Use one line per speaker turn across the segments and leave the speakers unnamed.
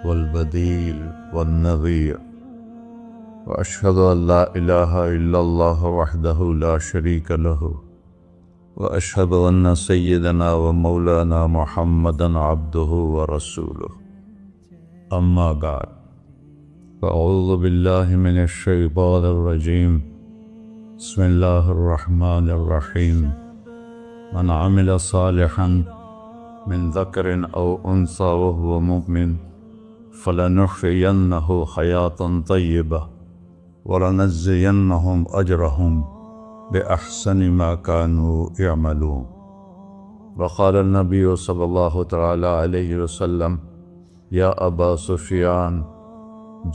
والبديل والنظير، وأشهد أن لا إله إلا الله وحده لا شريك له، وأشهد أن سيدنا ومولانا محمدا عبده ورسوله. أما بعد، فأعوذ بالله من الشيطان الرجيم. بسم الله الرحمن الرحيم. من عمل صالحا من ذكر أو أنثى وهو مؤمن فلنحيينه حياة طيبة ولنجزينهم أجرهم بأحسن ما كانوا يعملون. وقال النبي صلى الله تعالى عليه وسلم: يا أبا سفيان،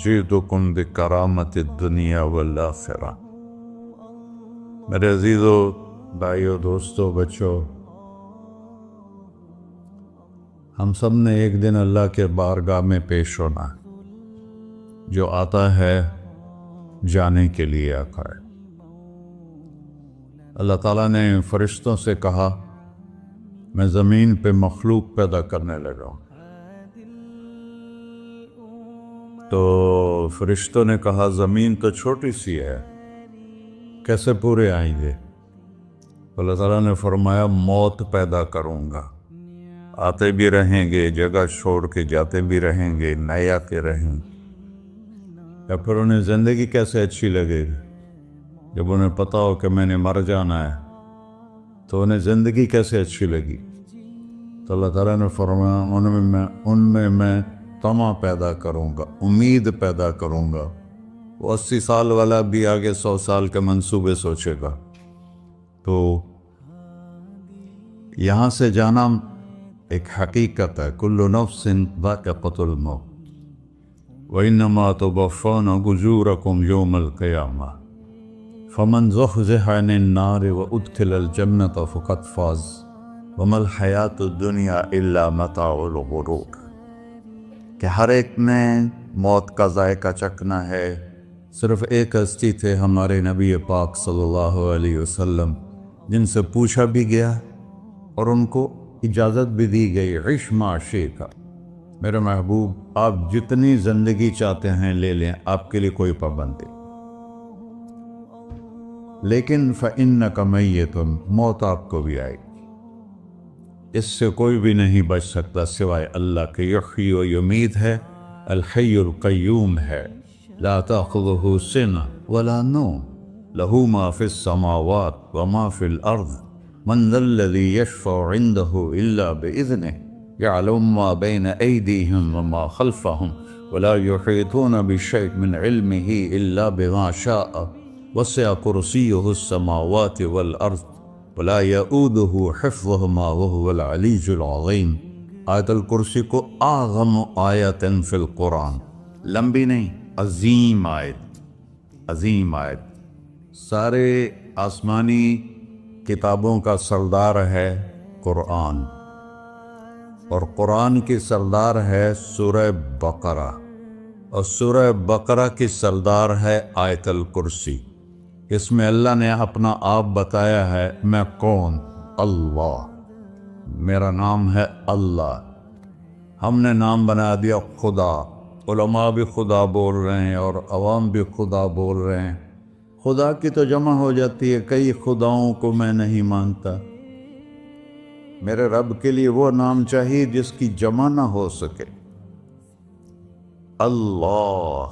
جئتكم بكرامة الدنيا والآخرة. میرے عزیزو، بھائیو، دوستو، بچوں، ہم سب نے ایک دن اللہ کے بارگاہ میں پیش ہونا ہے. جو آتا ہے جانے کے لیے آتا ہے. اللہ تعالیٰ نے فرشتوں سے کہا میں زمین پہ مخلوق پیدا کرنے لگا ہوں. تو فرشتوں نے کہا زمین تو چھوٹی سی ہے، کیسے پورے آئیں گے؟ اللہ تعالیٰ نے فرمایا موت پیدا کروں گا. آتے بھی رہیں گے، جگہ چھوڑ کے جاتے بھی رہیں گے، نئے آتے رہیں گے. یا پھر انہیں زندگی کیسے اچھی لگے گی جب انہیں پتا ہو کہ میں نے مر جانا ہے؟ تو انہیں زندگی کیسے اچھی لگی؟ تو اللہ تعالیٰ نے فرمایا ان میں میں طمع پیدا کروں گا، امید پیدا کروں گا. وہ 80 سال والا بھی آگے 100 سال کے منصوبے سوچے گا. تو یہاں سے جانا ایک حقیقت ہے. کل نفس ذائقۃ الموت وانما توفون اجورکم یوم القیامہ فمن زحزح عن النار وادخل الجنۃ فقد فاز وما الحیاۃ الدنیا الا متاع الغرور. کہ ہر ایک نے موت کا ذائقہ چکھنا ہے. صرف ایک ہستی تھے ہمارے نبی پاک صلی اللہ علیہ وسلم، جن سے پوچھا بھی گیا اور ان کو اجازت بھی دی گئی، عش ما شئت. میرے محبوب، آپ جتنی زندگی چاہتے ہیں لے لیں، آپ کے لیے کوئی پابندی. لیکن فإنک میت، موت آپ کو بھی آئے گی. اس سے کوئی بھی نہیں بچ سکتا سوائے اللہ کے. یحیی و یمیت ہے، الحی القیوم ہے. لا تأخذہ سنہ ولا نوم، لہ ما فی السماوات وما فی الارض، من ذا الذی یشفع عنده الا بإذنہ، یعلم ما بین ایدیہم وما خلفہم، ولا یحیطون بشیء من علمہ الا بما شاء، وسع کرسیہ السماوات والارض، ولا یؤودہ حفظہما وہو العلی العظیم. آیت الکرسی کو اعظم آیت فی القرآن، لمبی نہیں، عظیم آیت، عظیم آیت. سارے آسمانی کتابوں کا سردار ہے قرآن، اور قرآن کی سردار ہے سورہ بقرہ، اور سورہ بقرہ کی سردار ہے آیت الکرسی. اس میں اللہ نے اپنا آپ بتایا ہے. میں کون؟ اللہ. میرا نام ہے اللہ. ہم نے نام بنا دیا خدا. علماء بھی خدا بول رہے ہیں اور عوام بھی خدا بول رہے ہیں. خدا کی تو جمع ہو جاتی ہے. کئی خداؤں کو میں نہیں مانتا. میرے رب کے لیے وہ نام چاہیے جس کی جمع نہ ہو سکے. اللہ،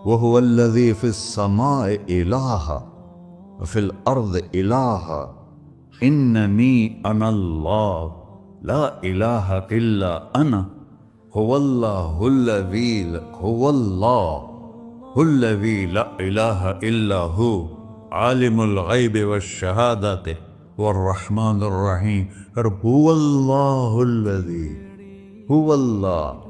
وہو الذی فی السماء الہ وفی الارض الہ اننی انا اللہ لا الہ الا انا هو اللہ الذی لا الہ الا ہو عالم الغیب والشہادۃ والرحمن الرحیم. هو اللہ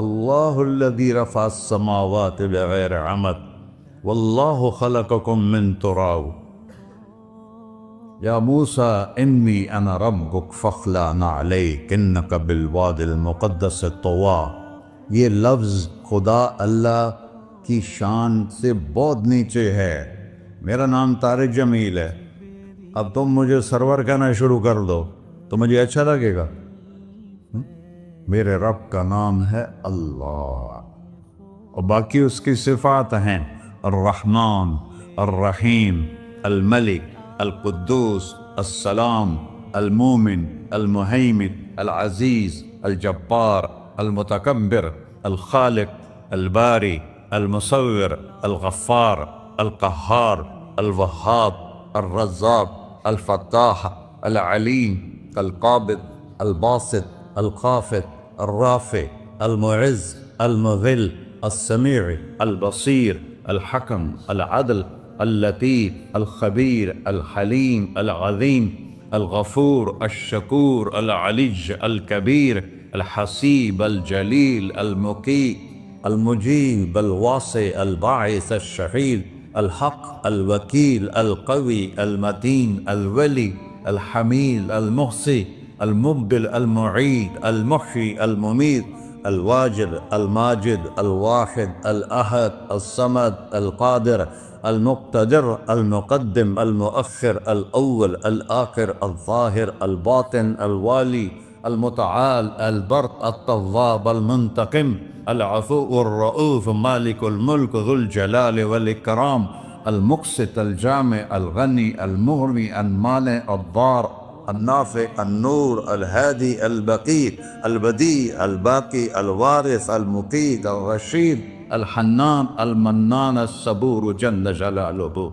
اللہ الذی رفع السماوات بغیر عمد واللہ خلقکم من تراب. یا موسیٰ انی انا ربک فاخلع نعلیک انک بالوادی المقدس طویٰ. یہ لفظ خدا اللہ کی شان سے بہت نیچے ہے. میرا نام طارق جمیل ہے. اب تم مجھے سرور کہنا شروع کر دو تو مجھے اچھا لگے گا؟ میرے رب کا نام ہے اللہ، اور باقی اس کی صفات ہیں الرحمن، الرحیم، الملک، القدوس، السلام، المومن، المہیمن، العزیز، الجبار، المتکبر، الخالق، الباری، المصور، الغفار، القہار، الوہاب، الرزاق، الفتاح، العلیم، القابض، الباسط، الخافض، الرافع، المعز، المذل، السمیع، البصیر، الحکم، العدل، اللطیف، الخبیر، الحلیم، العظیم، الغفور، الشکور، العلی، الکبیر، الحسیب، الجلیل، المقیت، المجیب، الواسع، الباعث، الشہید، الحق، الوکیل، القوی، المتین، الولی، الحمید، المحصی، المبدل، المعید، المحیی، المميت، الواجد، الماجد، الواحد، الأحد، الصمد، القادر، المقتدر، المقدم، المؤخر، الأول، الآخر، الظاهر، الباطن، الوالي، المتعال، البر، التواب، المنتقم، العفو، الرؤوف، مالك الملك، ذو الجلال والإكرام، المقسط، الجامع، الغني، المغني، المانع، الضار، النافع، النور، الهادي، البقي، البديع، الباقي، الوارث، المقيت، الرشيد، الحنان، المنان، الصبور جل جلالہ۔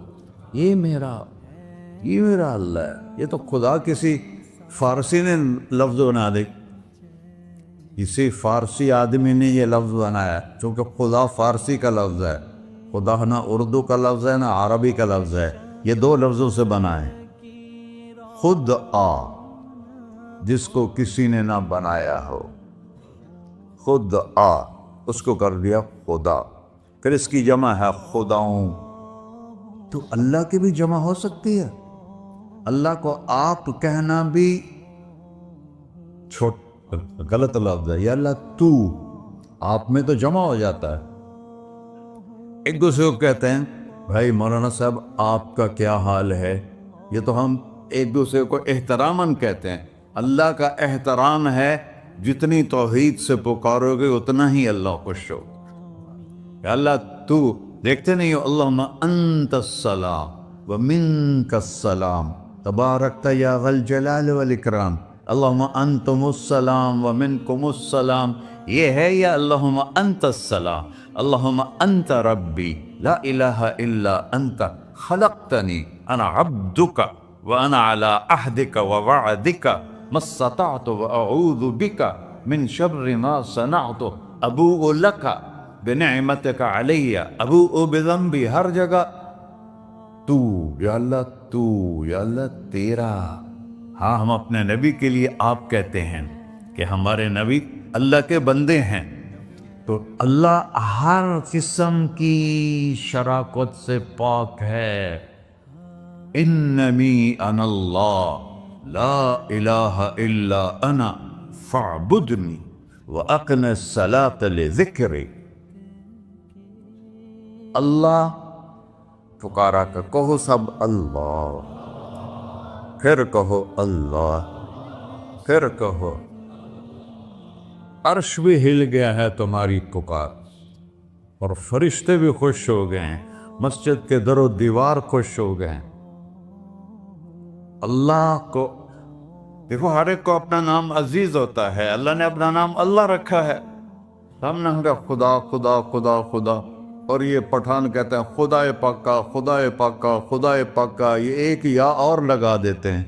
یہ میرا اللہ ہے۔ یہ تو خدا کسی فارسی نے لفظ بنا دے، کسی فارسی آدمی نے یہ لفظ بنایا، چونکہ خدا فارسی کا لفظ ہے، خدا نہ اردو کا لفظ ہے نہ عربی کا لفظ ہے، یہ دو لفظوں سے بنا ہے۔ خود آ، جس کو کسی نے نہ بنایا ہو، خود آ، اس کو کر دیا خدا، پھر اس کی جمع ہے خداؤں۔ تو اللہ کی بھی جمع ہو سکتی ہے؟ اللہ کو آپ کہنا بھی غلط لفظ ہے، یا اللہ تو، آپ میں تو جمع ہو جاتا ہے۔ ایک دوسرے کو کہتے ہیں بھائی مولانا صاحب آپ کا کیا حال ہے، یہ تو ہم ایک دوسرے کو احتراماً کہتے ہیں۔ اللہ کا احترام ہے جتنی توحید سے پکارو گے اتنا ہی اللہ خوش ہو۔ کہ اللہ تو، دیکھتے نہیں ہو اللہم انت السلام ومنک السلام تبارکت یا ذا الجلال والاکرام، اللہم انتم السلام ومنکم السلام، یہ ہے یا اللہم انت السلام، اللہم انت ربی لا الہ الا انت خلقتنی انا عبدک وانا علی عہدک ووعدک ما استطعت واعوذ بک من شر ما صنعت ابوء لک بنعمتک علی ابوء بذنبی، ہر جگہ تو، یا اللہ تو، یا اللہ تیرا۔ ہاں ہم اپنے نبی کے لیے آپ کہتے ہیں کہ ہمارے نبی اللہ کے بندے ہیں، تو اللہ ہر قسم کی شراکت سے پاک ہے۔ اننی انا اللہ لا الہ الا انا فاعبدنی واقم الصلاۃ لذکری۔ اللہ پکارا کر کہو سب اللہ، پھر کہو اللہ، پھر کہو۔ عرش بھی ہل گیا ہے تمہاری پکار، اور فرشتے بھی خوش ہو گئے ہیں، مسجد کے در و دیوار خوش ہو گئے ہیں۔ اللہ کو دیکھو، ہر ایک کو اپنا نام عزیز ہوتا ہے، اللہ نے اپنا نام اللہ رکھا ہے، ہم نے کہا خدا خدا خدا خدا، اور یہ پٹھان کہتے ہیں خدا پاکا خدا پاکا خدا پاکا، یہ ایک یا اور لگا دیتے ہیں۔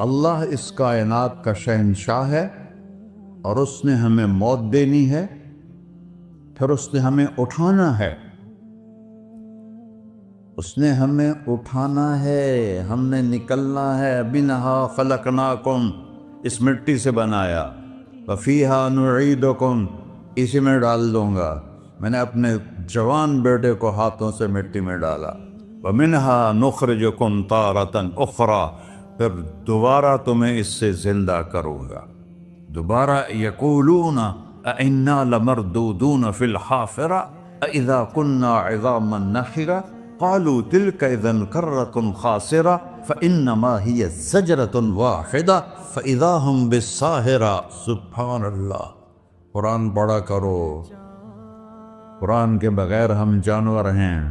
اللہ اس کائنات کا شہنشاہ ہے، اور اس نے ہمیں موت دینی ہے، پھر اس نے ہمیں اٹھانا ہے، اس نے ہمیں اٹھانا ہے، ہم نے نکلنا ہے۔ منہا خلقناکم، اس مٹی سے بنایا، وفیہا نعیدکم، اسی میں ڈال دوں گا۔ میں نے اپنے جوان بیٹے کو ہاتھوں سے مٹی میں ڈالا۔ ومنہا نخرجکم تارۃ اخری، پھر دوبارہ تمہیں اس سے زندہ کروں گا دوبارہ۔ یقولون اَإِنَّا لَمَرْدُودُونَ فِي الْحَافِرَةِ أَإِذَا كُنَّا عِظَامًا نَخِرَةً، قالوا تلك اذن کرۃ خاسرہ فانما هي زجرۃ واحدہ فاذا هم بالساہرہ۔ سبحان اللہ۔ قرآن پڑھا کرو، قرآن کے بغیر ہم جانور ہیں،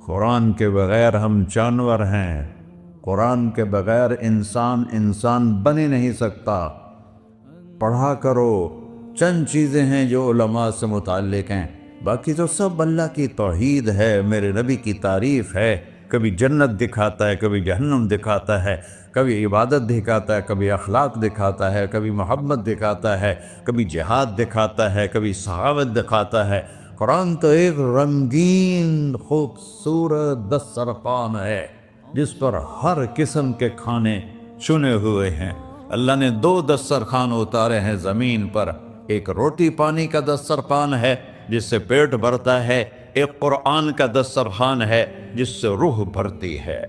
قرآن کے بغیر ہم جانور ہیں، قرآن کے بغیر انسان بن ہی نہیں سکتا۔ پڑھا کرو۔ چند چیزیں ہیں جو علماء سے متعلق ہیں، باقی تو سب اللہ کی توحید ہے، میرے نبی کی تعریف ہے۔ کبھی جنت دکھاتا ہے، کبھی جہنم دکھاتا ہے، کبھی عبادت دکھاتا ہے، کبھی اخلاق دکھاتا ہے، کبھی محبت دکھاتا ہے، کبھی جہاد دکھاتا ہے، کبھی صحابت دکھاتا ہے۔ قرآن تو ایک رنگین خوبصورت دسترخوان ہے جس پر ہر قسم کے کھانے چنے ہوئے ہیں۔ اللہ نے 2 دسترخوان اتارے ہیں زمین پر، ایک روٹی پانی کا دسترخوان ہے جس سے پیٹ بھرتا ہے، ایک قرآن کا دسترخوان ہے جس سے روح بھرتی ہے،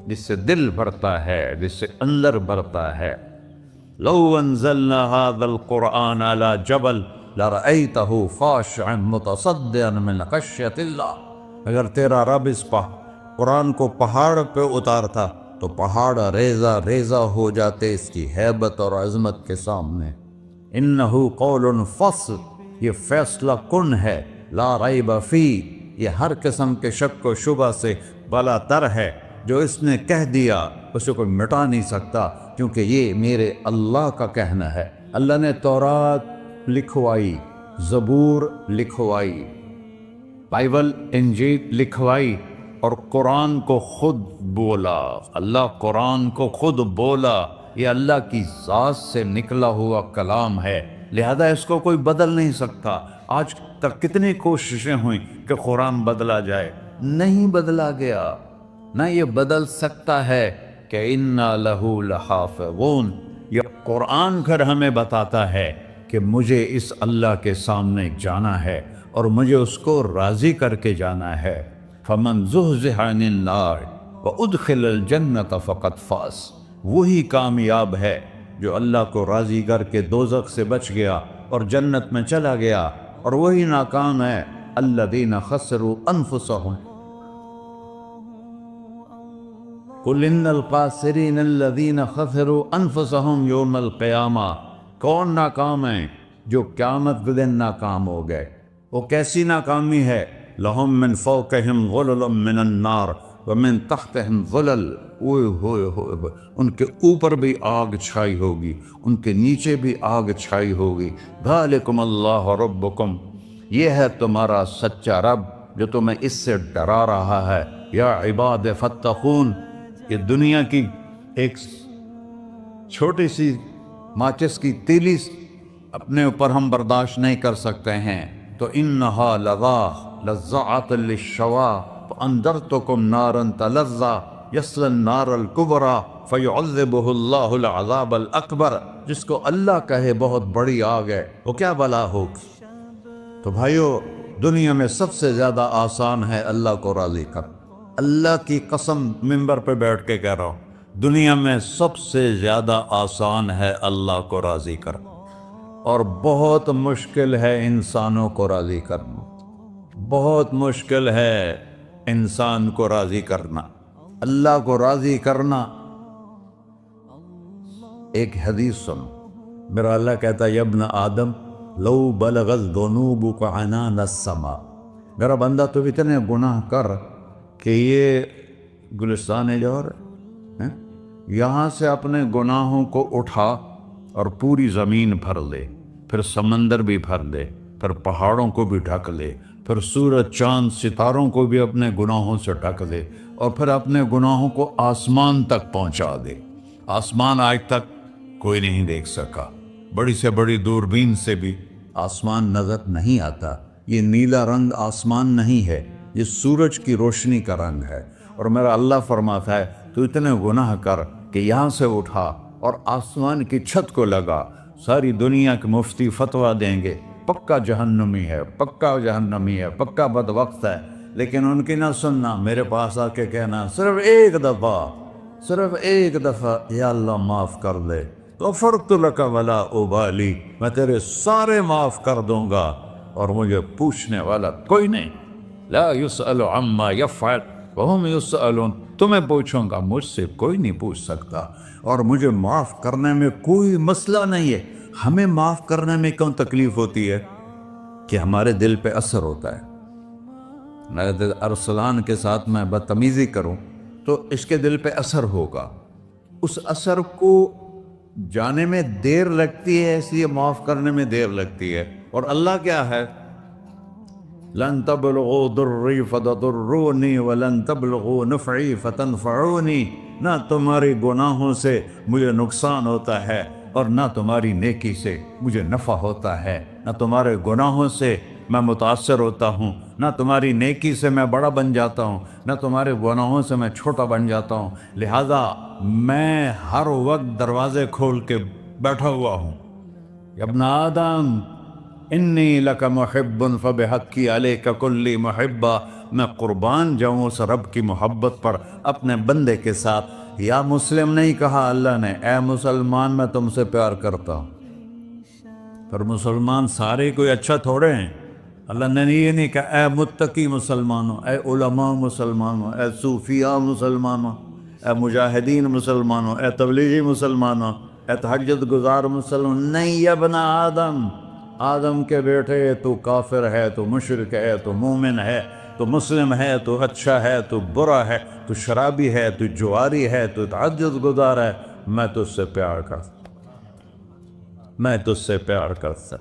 جس سے دل بھرتا ہے، جس سے اندر بھرتا ہے۔ لو انزلنا هذا القرآن على جبل لرأيته خاشعا متصدعا من خشية اللہ۔ اگر تیرا رب اس قرآن کو پہاڑ پہ اتارتا تو پہاڑ ریزہ ریزہ ہو جاتے اس کی ہیبت اور عظمت کے سامنے۔ انہ قول فصل، یہ فیصلہ کن ہے، لا ریب فی، یہ ہر قسم کے شک و شبہ سے بلا تر ہے۔ جو اس نے کہہ دیا اسے کوئی مٹا نہیں سکتا، کیونکہ یہ میرے اللہ کا کہنا ہے۔ اللہ نے تورات لکھوائی، زبور لکھوائی، بائبل انجیل لکھوائی، اور قرآن کو خود بولا۔ اللہ قرآن کو خود بولا، یہ اللہ کی ذات سے نکلا ہوا کلام ہے، لہذا اس کو کوئی بدل نہیں سکتا۔ آج تک کتنی کوششیں ہوئیں کہ قرآن بدلا جائے، نہیں بدلا گیا، نہ یہ بدل سکتا ہے کہ اِنَّا لَهُ لَحَافِظُونَ۔ یہ قرآن گھر ہمیں بتاتا ہے کہ مجھے اس اللہ کے سامنے جانا ہے اور مجھے اس کو راضی کر کے جانا ہے۔ فَمَنْ زُحْزِحَ عَنِ النَّارِ وَأُدْخِلَ الْجَنَّةَ فَقَدْ فَازَ، وہی کامیاب ہے جو اللہ کو راضی کر کے دوزخ سے بچ گیا اور جنت میں چلا گیا، اور وہی ناکام ہے الَّذِينَ خَسِرُوا أَنفُسَهُمْ قُلْ إِنَّ الْخَاسِرِينَ الَّذِينَ خَسِرُوا أَنفُسَهُمْ يَوْمَ الْقِيَامَةِ۔ کون ناکام ہیں؟ جو قیامت کے دن ناکام ہو گئے۔ وہ کیسی ناکامی ہے؟ لَهُم مِّن فَوْقِهِمْ ظُلُلٌ مِّنَ النَّارِ وَمِن تَحْتِهِمْ ظُلَلٌ، ہوئے ان کے اوپر بھی آگ چھائی ہوگی، ان کے نیچے بھی آگ چھائی ہوگی۔ ذَلِكُمُ اللَّهُ رَبُّكُمْ، یہ ہے تمہارا سچا رب جو تمہیں اس سے ڈرا رہا ہے۔ یا عباد فاتقون، یہ دنیا کی ایک چھوٹی سی ماچس کی تیلی اپنے اوپر ہم برداشت نہیں کر سکتے ہیں، تو انہا لَذَّاعَةٌ لِلشَّوَىٰ فَأَنذَرْتُكُمْ نَارًا تَلَظَّىٰ يَصْلَى النَّارَ الْكُبْرَىٰ فَيُعَذِّبُهُ اللَّهُ الْعَذَابَ الْأَكْبَرَ۔ جس کو اللہ کہے بہت بڑی آگ ہے، وہ کیا بلا ہوگی؟ تو بھائیو، دنیا میں سب سے زیادہ آسان ہے اللہ کو راضی کر۔ اللہ کی قسم منبر پہ بیٹھ کے کہہ رہا ہوں، دنیا میں سب سے زیادہ آسان ہے اللہ کو راضی کر، اور بہت مشکل ہے انسانوں کو راضی کرنا، بہت مشکل ہے انسان کو راضی کرنا۔ اللہ کو راضی کرنا، ایک حدیث سن، میرا اللہ کہتا ہے یا ابن آدم لو بلغت ذنوبک عنان السماء، میرا بندہ تو اتنے گناہ کر کہ یہ گلستان جوہر ہے، یہاں سے اپنے گناہوں کو اٹھا اور پوری زمین بھر لے، پھر سمندر بھی بھر لے، پھر پہاڑوں کو بھی ڈھک لے، پھر سورج چاند ستاروں کو بھی اپنے گناہوں سے ڈھک دے، اور پھر اپنے گناہوں کو آسمان تک پہنچا دے۔ آسمان آج تک کوئی نہیں دیکھ سکا، بڑی سے بڑی دوربین سے بھی آسمان نظر نہیں آتا۔ یہ نیلا رنگ آسمان نہیں ہے، یہ سورج کی روشنی کا رنگ ہے۔ اور میرا اللہ فرماتا ہے تو اتنے گناہ کر کہ یہاں سے اٹھا اور آسمان کی چھت کو لگا، ساری دنیا کے مفتی فتویٰ دیں گے پکا جہنمی ہے، پکا جہنمی ہے، پکا بدبخت ہے، لیکن ان کی نہ سننا، میرے پاس آ کے کہنا صرف ایک دفعہ یا اللہ معاف کر دے، غفرت لک ولا ابالی، میں تیرے سارے معاف کر دوں گا اور مجھے پوچھنے والا کوئی نہیں۔ لا يسأل عما يفعل وهم يسألون، تمہیں پوچھوں گا، مجھ سے کوئی نہیں پوچھ سکتا، اور مجھے معاف کرنے میں کوئی مسئلہ نہیں ہے۔ ہمیں معاف کرنے میں کیوں تکلیف ہوتی ہے؟ کہ ہمارے دل پہ اثر ہوتا ہے۔ اگر ارسلان کے ساتھ میں بدتمیزی کروں تو اس کے دل پہ اثر ہوگا، اس اثر کو جانے میں دیر لگتی ہے، اس لیے معاف کرنے میں دیر لگتی ہے۔ اور اللہ کیا ہے؟ لن تبلغوا ضری فتضرونی ولن تبلغوا نفعی فتنفعونی، نہ تمہاری گناہوں سے مجھے نقصان ہوتا ہے اور نہ تمہاری نیکی سے مجھے نفع ہوتا ہے۔ نہ تمہارے گناہوں سے میں متاثر ہوتا ہوں، نہ تمہاری نیکی سے میں بڑا بن جاتا ہوں، نہ تمہارے گناہوں سے میں چھوٹا بن جاتا ہوں۔ لہذا میں ہر وقت دروازے کھول کے بیٹھا ہوا ہوں۔ یا ابن آدم انی لک محب فبحقی علیک کلی محبہ، میں قربان جاؤں اس رب کی محبت پر اپنے بندے کے ساتھ۔ یا مسلم نہیں کہا اللہ نے، اے مسلمان میں تم سے پیار کرتا ہوں۔ پر مسلمان سارے کوئی اچھا تھوڑے ہیں۔ اللہ نے یہ نہیں کہا اے متقی مسلمانوں، اے علماء مسلمانوں، اے صوفیاء مسلمانوں، اے مجاہدین مسلمانوں، اے تبلیغی مسلمانوں، اے تہجد گزار مسلمان، نہیں یا ابن آدم، آدم کے بیٹے، تو کافر ہے، تو مشرک ہے، تو مومن ہے، تو مسلم ہے، تو اچھا ہے، تو برا ہے، تو شرابی ہے، تو جواری ہے، تو تہجد گزار ہے، میں تجھ سے پیار کرتا، میں تجھ سے پیار کرتا۔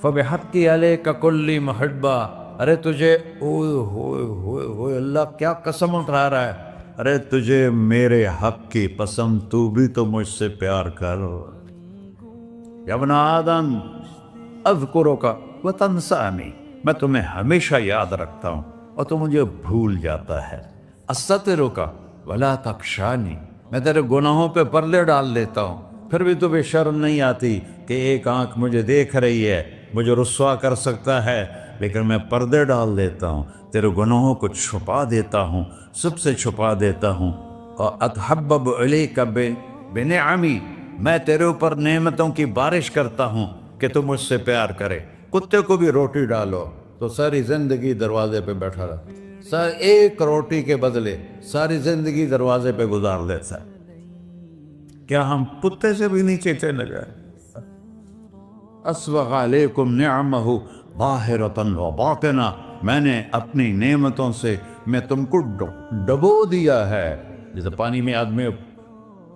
فبحقی علیک کلی محبہ، ارے تجھے اوئے ہوئے ہوئے ہوئے، اللہ کیا قسم اٹھا رہا ہے، ارے تجھے میرے حق کی قسم، تو بھی تو مجھ سے پیار کر۔ یا ابن آدم اذکرک وتنسانی، میں تمہیں ہمیشہ یاد رکھتا ہوں اور تو مجھے بھول جاتا ہے۔ استترک ولا تخشانی، میں تیرے گناہوں پہ پردے ڈال دیتا ہوں، پھر بھی تمہیں شرم نہیں آتی کہ ایک آنکھ مجھے دیکھ رہی ہے، مجھے رسوا کر سکتا ہے، لیکن میں پردے ڈال دیتا ہوں، تیرے گناہوں کو چھپا دیتا ہوں، سب سے چھپا دیتا ہوں۔ اور اتحبب علیک بنعمی، میں تیرے اوپر نعمتوں کی بارش کرتا ہوں کہ تم مجھ سے پیار کرے۔ کتے کو بھی روٹی ڈالو تو ساری زندگی دروازے پہ بیٹھا رہا، ایک روٹی کے بدلے ساری زندگی دروازے پہ گزار دیتا ہے۔ کیا ہم کتے سے بھی نیچے چلے گئے؟ اسبغ علیکم نعمہ ظاہرۃ و باطنہ، میں نے اپنی نعمتوں سے میں تم کو ڈبو دیا ہے۔ جیسے پانی میں آدمی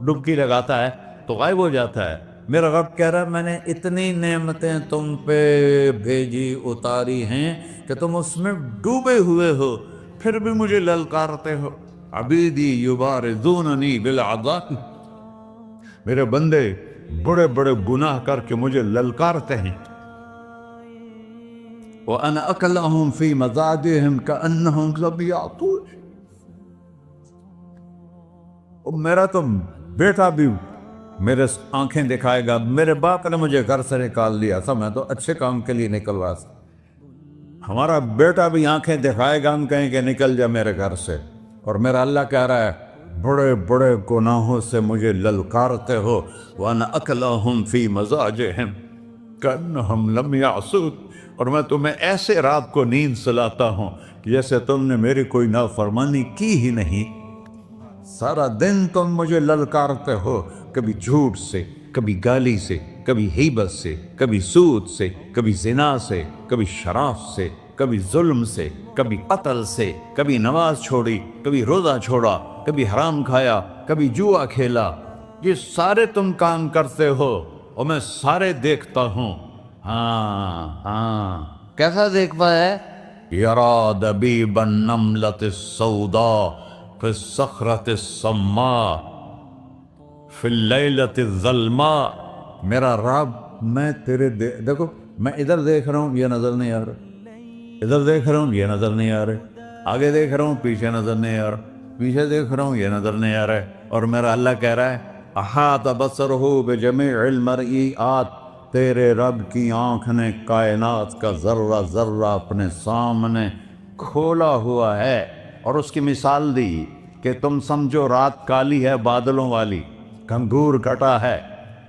ڈبکی لگاتا ہے تو غائب ہو جاتا ہے، میرا رب کہہ رہا ہے میں نے اتنی نعمتیں تم پہ بھیجی، اتاری ہیں کہ تم اس میں ڈوبے ہوئے ہو، پھر بھی مجھے للکارتے ہو۔ عبیدی یبارزوننی بالعذاب، میرے بندے بڑے بڑے گناہ کر کے مجھے للکارتے ہیں۔ وَأَنَا أَكْلَهُمْ فِي مَزَاجِهِمْ كَأَنَّهُمْ لَمْ يَعْطُونِ، میرا تو بیٹا بھی میرے آنکھیں دکھائے گا، میرے باپ نے مجھے گھر سے نکال دیا تھا، میں تو اچھے کام کے لیے نکلوا تھا، ہمارا بیٹا بھی آنکھیں دکھائے گا، ہم کہیں کہ نکل جا میرے گھر سے۔ اور میرا اللہ کہہ رہا ہے بڑے بڑے گناہوں سے مجھے للکارتے ہو۔ وَأَنَا أَكْلَهُمْ فِي مَزَاجِهِمْ كَأَنَّهُمْ لَمْ يَعْصُونِ، اور میں تمہیں ایسے رات کو نیند سلاتا ہوں کہ جیسے تم نے میری کوئی نافرمانی کی ہی نہیں۔ سارا دن تم مجھے للکارتے ہو، کبھی جھوٹ سے، کبھی گالی سے، کبھی غیبت سے، کبھی سود سے، کبھی زنا سے، کبھی شراب سے، کبھی ظلم سے، کبھی قتل سے، کبھی نماز چھوڑی، کبھی روزہ چھوڑا، کبھی حرام کھایا، کبھی جوا کھیلا۔ یہ سارے تم کام کرتے ہو اور میں سارے دیکھتا ہوں۔ ہاں کیسا دیکھتا ہے؟ یرا دبیب النملۃ السوداء فی الصخرۃ الصماء فی اللیلۃ الظلماء، میرا رب میں تیرے دیکھو، میں ادھر دیکھ رہا ہوں یہ نظر نہیں آ رہا، ادھر دیکھ رہا ہوں یہ نظر نہیں آ رہا، آگے دیکھ رہا ہوں پیچھے نظر نہیں آ رہا، پیچھے دیکھ رہا ہوں یہ نظر نہیں آ رہا ہے، اور میرا اللہ کہہ رہا ہے احاط بصرہ بجمیع المرئیات، تیرے رب کی آنکھ نے کائنات کا ذرہ ذرہ اپنے سامنے کھولا ہوا ہے۔ اور اس کی مثال دی کہ تم سمجھو رات کالی ہے بادلوں والی، گھنگور گھٹا ہے،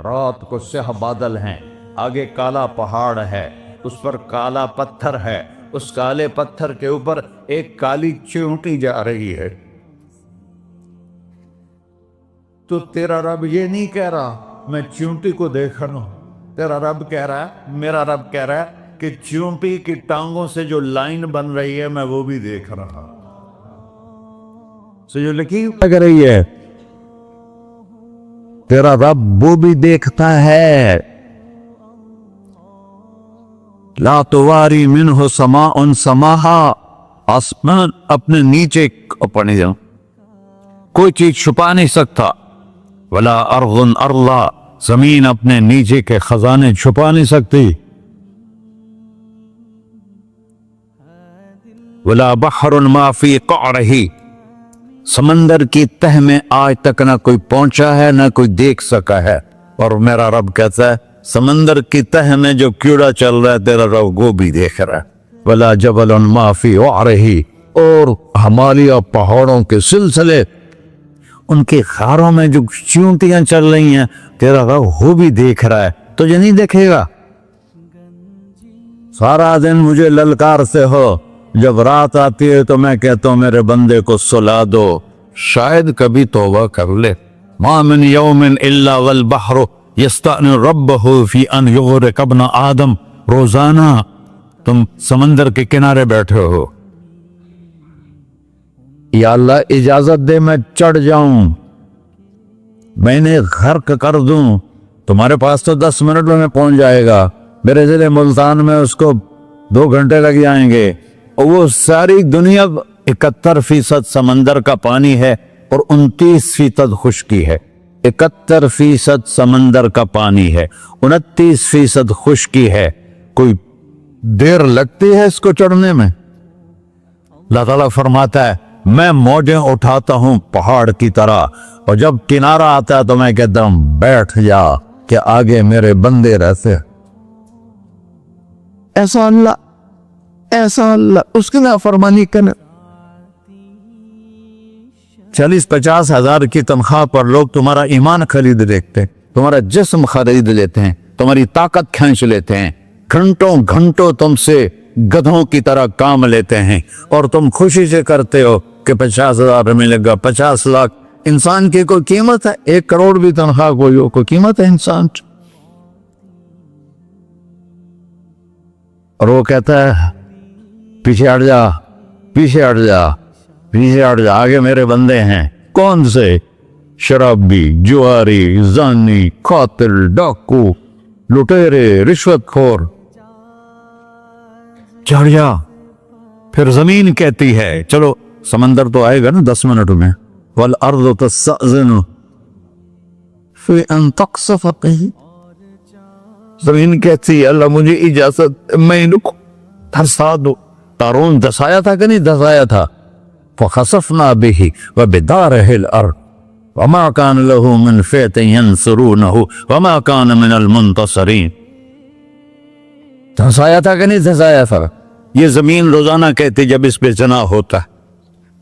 رات کو سیاہ بادل ہیں، آگے کالا پہاڑ ہے، اس پر کالا پتھر ہے، اس کالے پتھر کے اوپر ایک کالی چیونٹی جا رہی ہے، تو تیرا رب یہ نہیں کہہ رہا میں چیونٹی کو دیکھ رہا ہوں، تیرا رب کہہ رہا ہے، میرا رب کہہ رہا ہے کہ چیونٹی کی ٹانگوں سے جو لائن بن رہی ہے میں وہ بھی دیکھ رہا، سے جو لکیر لگ رہی ہے تیرا رب وہ بھی دیکھتا ہے۔ لا تواری منہ سماء سماہا، آسمان اپنے نیچے پڑھنے جاؤں کوئی چیز چھپا نہیں سکتا، ولا ارض ارضا، زمین اپنے نیچے کے خزانے چھپا نہیں سکتی، ولا بحر ما فی قعرہ، سمندر کی تہ میں آج تک نہ کوئی پہنچا ہے نہ کوئی دیکھ سکا ہے، اور میرا رب کہتا ہے سمندر کی تہ میں جو کیڑا چل رہا ہے تیرا رب وہ بھی دیکھ رہا ہے، ولا جبل ما فی وعرہ، اور ہمالیہ پہاڑوں کے سلسلے ان کے خاروں میں جو چیونٹیاں چل رہی ہیں تیرا رب وہ بھی دیکھ رہا ہے، تجھے نہیں دیکھے گا؟ سارا دن مجھے للکارتے ہو، جب رات آتی ہے تو میں کہتا ہوں میرے بندے کو سلا دو، شاید کبھی توبہ کر لے۔ ما من یوم الا والبحر یستأنی ربہ فی ان یغرق ابن آدم، روزانہ تم سمندر کے کنارے بیٹھے ہو، یا اللہ اجازت دے میں چڑھ جاؤں، میں نے غرق کر دوں، تمہارے پاس تو 10 منٹ میں پہنچ جائے گا، میرے ضلع ملتان میں اس کو 2 گھنٹے لگ جائیں گے، اور وہ ساری دنیا 71% سمندر کا پانی ہے اور 29% خشکی ہے، 71% سمندر کا پانی ہے، 29% خشکی ہے، کوئی دیر لگتی ہے اس کو چڑھنے میں؟ اللہ تعالیٰ فرماتا ہے میں موجیں اٹھاتا ہوں پہاڑ کی طرح، اور جب کنارہ آتا ہے تو میں کہتا ہوں بیٹھ جا کہ آگے میرے بندے رہتے۔ ایسا اللہ اس کی نافرمانی کرنے، 40-50 ہزار کی تنخواہ پر لوگ تمہارا ایمان خرید لیتے ہیں، تمہارا جسم خرید لیتے ہیں، تمہاری طاقت کھینچ لیتے ہیں، گھنٹوں تم سے گدھوں کی طرح کام لیتے ہیں، اور تم خوشی سے کرتے ہو کہ 50,000 ملے گا، 50 لاکھ۔ انسان کی کوئی قیمت ہے؟ 1 کروڑ بھی تنخواہ کوئی قیمت ہے انسان؟ اور وہ کہتا ہے پیچھے ہٹ جا، پیچھے ہٹ جا، پیچھے ہٹ جا، آگے میرے بندے ہیں۔ کون سے؟ شرابی، جواری، زانی، قاتل، ڈاکو، لٹیرے، رشوت خور، چڑھ جا۔ پھر زمین کہتی ہے چلو سمندر تو آئے گا نا 10 منٹ میں، والارض تستأذن فی ان تقصف قیہ، زمین کہتی ہے اللہ مجھے اجازت، میں ان کو دھسا دو۔ قارون دھسایا تھا کہ نہیں دھسایا تھا؟ فخسفنا به وبداره الارض وما كان له من فئة ينصرونه وما كان من المنتصرين، دھسایا تھا کہ نہیں دھسایا تھا؟ یہ زمین روزانہ کہتی جب اس پہ زنا ہوتا ہے،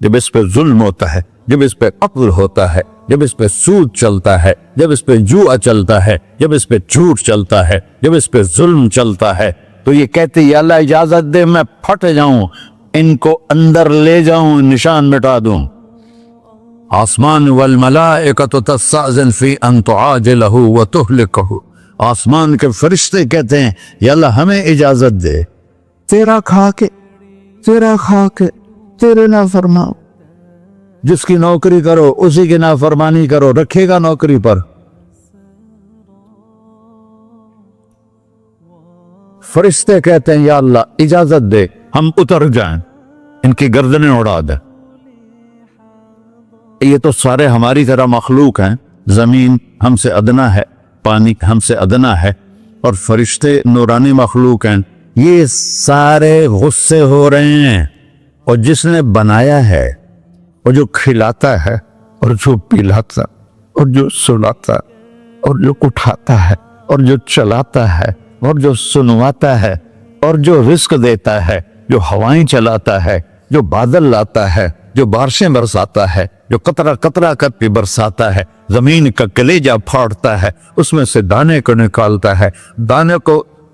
جب اس پہ ظلم ہوتا ہے، جب اس پہ قتل ہوتا ہے، جب اس پہ سود چلتا ہے، جب اس پہ جوا چلتا ہے، جب اس پہ جھوٹ چلتا ہے، جب اس پہ ظلم چلتا ہے، تو یہ کہتے یا اللہ اجازت دے میں پھٹ جاؤں، ان کو اندر لے جاؤں، نشان مٹا دوں۔ آسمان والملائکۃ تستأذن فی ان تعاجلہ وتہلکہ، آسمان کے فرشتے کہتے ہیں یا اللہ ہمیں اجازت دے، تیرا کھا کے تیرے نافرمان، جس کی نوکری کرو اسی کی نافرمانی کرو، رکھے گا نوکری پر؟ فرشتے کہتے ہیں یا اللہ اجازت دے ہم اتر جائیں، ان کی گردنیں اڑا دے۔ یہ تو سارے ہماری طرح مخلوق ہیں، زمین ہم سے ادنا ہے، پانی ہم سے ادنا ہے، اور فرشتے نورانی مخلوق ہیں، یہ سارے غصے ہو رہے ہیں، اور جس نے بنایا ہے اور جو کھلاتا ہے اور جو پلاتا اور جو سلاتا اور جو اٹھاتا ہے اور جو چلاتا ہے اور جو سنواتا ہے اور جو رزق دیتا ہے، جو ہوائیں چلاتا ہے، جو بادل لاتا ہے، جو بارشیں برساتا ہے، جو قطرہ قطرہ کر کے برساتا ہے، زمین کا کلیجہ پھاڑتا ہے، اس میں سے دانے کو نکالتا ہے، دانے کو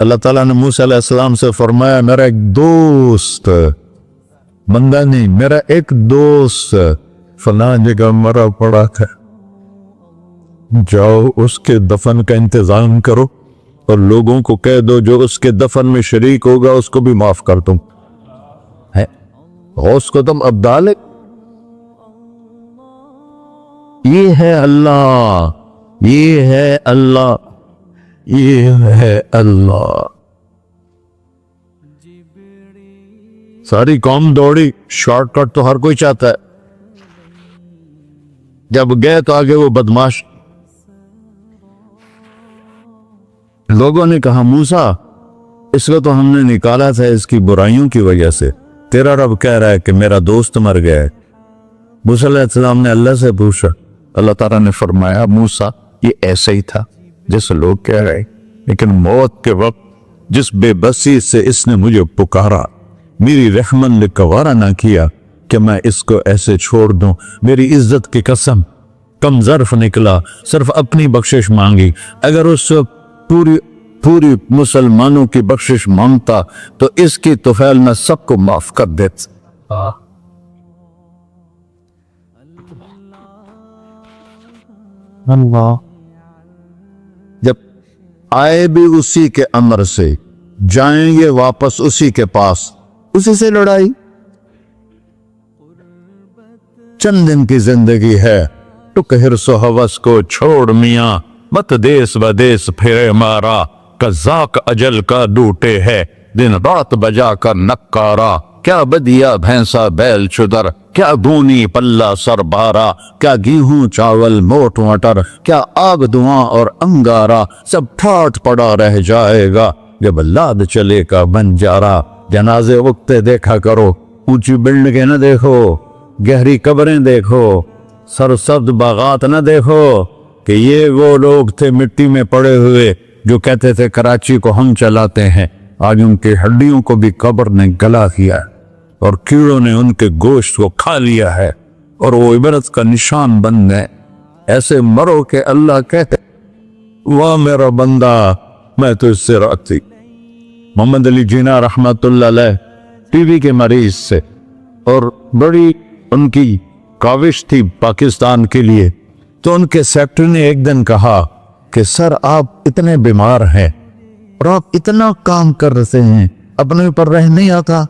اللہ تعالیٰ نے موسیٰ علیہ السلام سے فرمایا میرا ایک دوست، بندہ نہیں، میرا ایک دوست فلاں جگہ مرا پڑا تھا، جاؤ اس کے دفن کا انتظام کرو اور لوگوں کو کہہ دو جو اس کے دفن میں شریک ہوگا اس کو بھی معاف کر دوں۔ غوث کو تم ابدال ہے، یہ ہے اللہ، یہ ہے اللہ، یہ ہے اللہ۔ ساری قوم دوڑی، شارٹ کٹ تو ہر کوئی چاہتا ہے، جب گئے تو آگے وہ بدماش لوگوں نے کہا موسیٰ اس کو تو ہم نے نکالا تھا اس کی برائیوں کی وجہ سے، تیرا رب کہہ رہا ہے کہ میرا دوست مر گیا ہے۔ موسیٰ علیہ السلام نے اللہ سے پوچھا، اللہ تعالیٰ نے فرمایا موسیٰ یہ ایسا ہی تھا جیسے لوگ کہہ رہے، لیکن موت کے وقت جس بے بسی سے اس نے مجھے پکارا، میری رحمت نے گوارا نہ کیا کہ میں اس کو ایسے چھوڑ دوں، میری عزت کی قسم کم ظرف نکلا، صرف اپنی بخشش مانگی، اگر اس پوری مسلمانوں کی بخشش مانگتا تو اس کی طفیل میں سب کو معاف کر دیتا۔ اللہ جب آئے بھی اسی کے امر سے، جائیں گے واپس اسی کے پاس، اسی سے لڑائی۔ چند دن کی زندگی ہے، ٹک حرص و ہوس کو چھوڑ میاں، مت دیس بدیس پھرے مارا، قزاق اجل کا ڈوٹے ہے، دن رات بجا کر نکارا، کیا بدیا بھینسا بیل چدر، کیا بونی پلہ سر بارا، کیا گیہوں چاول موٹ مٹر، کیا آگ دھواں اور انگارا، سب ٹھاٹ پڑا رہ جائے گا جب لاد چلے کا بنجارا۔ جنازے اگتے دیکھا کرو، اونچی بلڈنگیں نہ دیکھو، گہری قبریں دیکھو، سرسبز باغات نہ دیکھو کہ یہ وہ لوگ تھے مٹی میں پڑے ہوئے جو کہتے تھے کراچی کو ہم چلاتے ہیں، آج ان کی ہڈیوں کو بھی قبر نے گلا کیا اور کیڑوں نے ان کے گوشت کو کھا لیا ہے اور وہ عبرت کا نشان بن گئے۔ ایسے مرو کہ اللہ کہتے واہ میرا بندہ میں تو اس سے راضی۔ محمد علی جناح رحمت اللہ علیہ ٹی وی کے مریض سے، اور بڑی ان کی کاوش تھی پاکستان کے لیے، تو ان کے سیکٹری نے ایک دن کہا کہ سر آپ اتنے بیمار ہیں اور آپ اتنا کام کر رہے ہیں، اپنے اوپر رہ نہیں آتا؟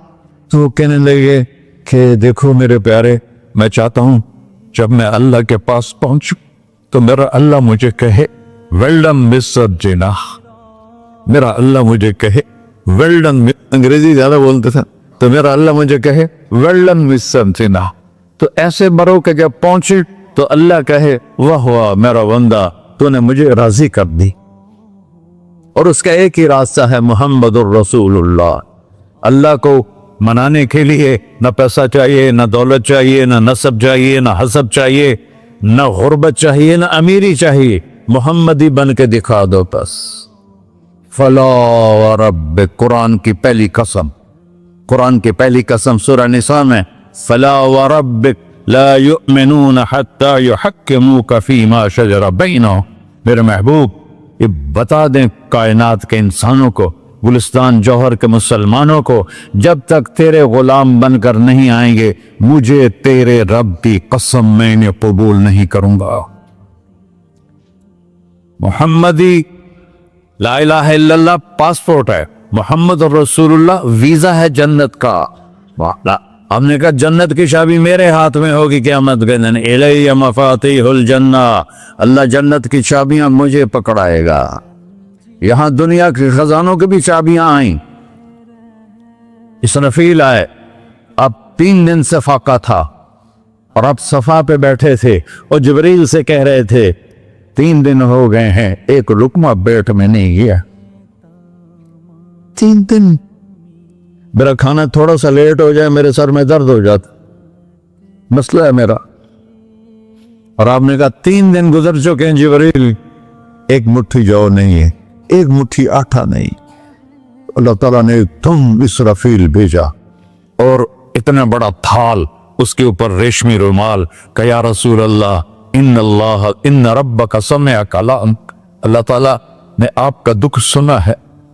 تو وہ کہنے لگے کہ دیکھو میرے پیارے، میں چاہتا ہوں جب میں اللہ کے پاس پہنچوں تو میرا اللہ مجھے کہے ویل ڈن مسٹر جناح، میرا اللہ مجھے کہے ویل ڈن، انگریزی زیادہ بولتے تھے، تو میرا اللہ مجھے کہے ویل ڈن مسٹر جناح۔ تو ایسے مرو کہ جب پہنچے تو اللہ کہے واہ واہ میرا بندہ تو نے مجھے راضی کر دی۔ اور اس کا ایک ہی راستہ ہے محمد الرسول اللہ۔ اللہ کو منانے کے لیے نہ پیسہ چاہیے، نہ دولت چاہیے، نہ نسب چاہیے، نہ حسب چاہیے، نہ غربت چاہیے، نہ امیری چاہیے، محمدی بن کے دکھا دو بس۔ فلا ورب، قرآن کی پہلی قسم، قرآن کی پہلی قسم سورہ نساء میں، فلا وربک لا یؤمنون حتی یحکموک فیما شجر بینہم۔ میرے محبوب یہ بتا دیں کائنات کے انسانوں کو، گلستان جوہر کے مسلمانوں کو، جب تک تیرے غلام بن کر نہیں آئیں گے مجھے تیرے رب کی قسم میں انہیں قبول نہیں کروں گا۔ محمدی لا الہ الا اللہ پاسپورٹ ہے، محمد رسول اللہ ویزا ہے جنت کا۔ ہم نے کہا جنت کی چابی میرے ہاتھ میں ہوگی قیامت کے دن، الی مفاتیح الجنہ، اللہ جنت کی چابیاں مجھے پکڑائے گا۔ یہاں دنیا کے خزانوں کی بھی چابیاں آئیں۔ اسرافیل آئے، اب 3 دن سے فاقہ تھا اور اب صفا پہ بیٹھے تھے اور جبریل سے کہہ رہے تھے 3 دن ہو گئے ہیں ایک لقمہ پیٹ میں نہیں گیا۔ 3 دن میرا کھانا تھوڑا سا لیٹ ہو جائے میرے سر میں درد ہو جاتا، مسئلہ ہے میرا۔ اور آپ نے کہا 3 دن گزر چکے ہیں جبریل، ایک مٹھی جو نہیں ہے، ایک مٹھی آٹا نہیں۔ اللہ تعالیٰ نے تم اسرافیل بھیجا اور اتنا بڑا تھال، اس کے اوپر ریشمی رومال، کہ یا رسول اللہ ان ربک سمع کلامک، اللہ تعالیٰ نے آپ کا دکھ سنا ہے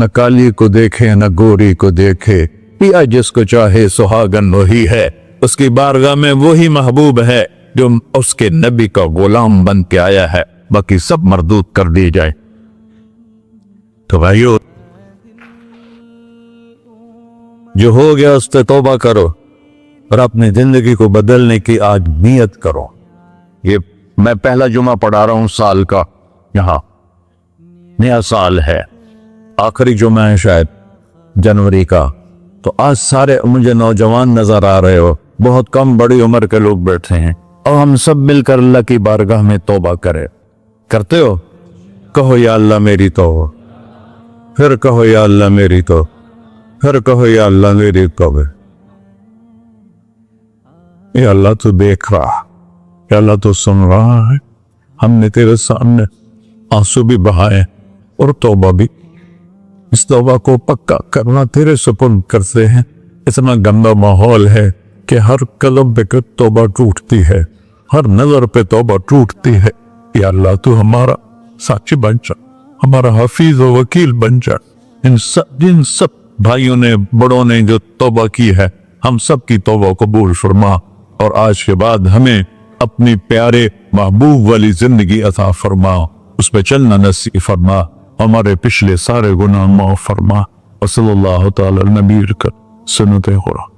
نہ کالی کو دیکھے نہ گوری کو دیکھے، پیا جس کو چاہے سہاگن وہی ہے، اس کی بارگاہ میں وہی محبوب ہے جو اس کے نبی کا غلام بن کے آیا ہے، باقی سب مردود کر دی جائے۔ تو بھائیو، جو ہو گیا اس سے توبہ کرو اور اپنی زندگی کو بدلنے کی آج نیت کرو۔ یہ میں پہلا جمعہ پڑھا رہا ہوں سال کا، یہاں نیا سال ہے، آخری جمعہ ہے شاید جنوری کا، تو آج سارے مجھے نوجوان نظر آ رہے ہو، بہت کم بڑی عمر کے لوگ بیٹھے ہیں، اور ہم سب مل کر اللہ کی بارگاہ میں توبہ کرتے ہو؟ کہو یا اللہ میری توبہ، پھر کہو یا اللہ میری توبہ، پھر کہو یا اللہ میری توبہ۔ یا اللہ تو دیکھ رہا، یا اللہ تو سن رہا ہے، ہم نے تیرے سامنے آنسو بھی بہائے اور توبہ بھی، اس توبہ کو پکا کرنا تیرے سپرد کرتے ہیں۔ اتنا گندا ماحول ہے کہ ہر قدم پہ توبہ ٹوٹتی ہے، ہر نظر پہ توبہ ٹوٹتی ہے۔ یا اللہ تو ہمارا ساتھی بن جا، ہمارا حفیظ و وکیل بن جا۔ جن سب بھائیوں نے بڑوں نے جو توبہ کی ہے، ہم سب کی توبہ قبول فرما، اور آج کے بعد ہمیں اپنی پیارے محبوب والی زندگی عطا فرما، اس پہ چلنا نصیب فرما، ہمارے پچھلے سارے گناہ معاف فرما۔ وصلی اللہ تعالی نبی کر سنت خدا۔